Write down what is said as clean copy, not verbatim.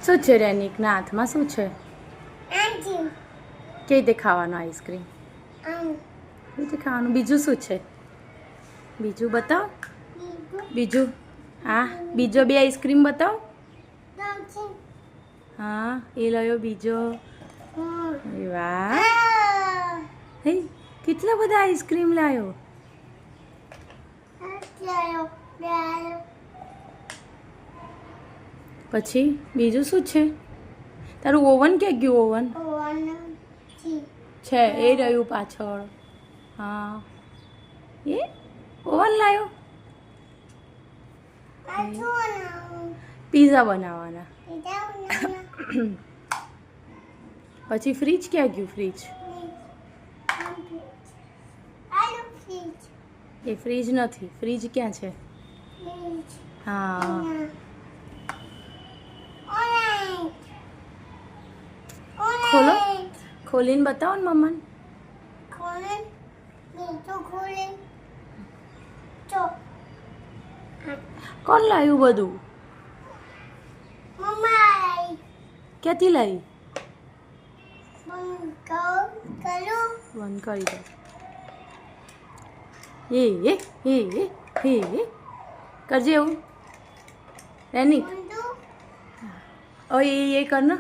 શું છે રેનિકના હાથમાં શું છે? કેવી રીતે ખાવાનું આઈસ્ક્રીમ? કેવી રીતે ખાવાનું? બીજું શું છે? બીજું બતાવ. બીજું હા, બીજો બે આઈસ્ક્રીમ બતાવ. હા, એ લયો બીજો. વાહ, હે કેટલા બધા આઈસ્ક્રીમ લાયો. પછી બીજું શું છે? તારું ઓવન ક્યાં ગયું? ઓવન છે એ રહ્યું પાછળ. હા, એ ઓવન લાયો. પીઝા બનાવવાના. પછી ફ્રીજ ક્યાં ગયું? ફ્રીજ એ ફ્રીજ નથી. ફ્રીજ ક્યાં છે? હા, ખોલો, ખોલીને બતાવો ને મમ્માને. કોણ લાવ્યું બધું? ક્યાંથી લાવી? બંધ કરી દો. એ કરજે એવું રેનિક. એ કર ને.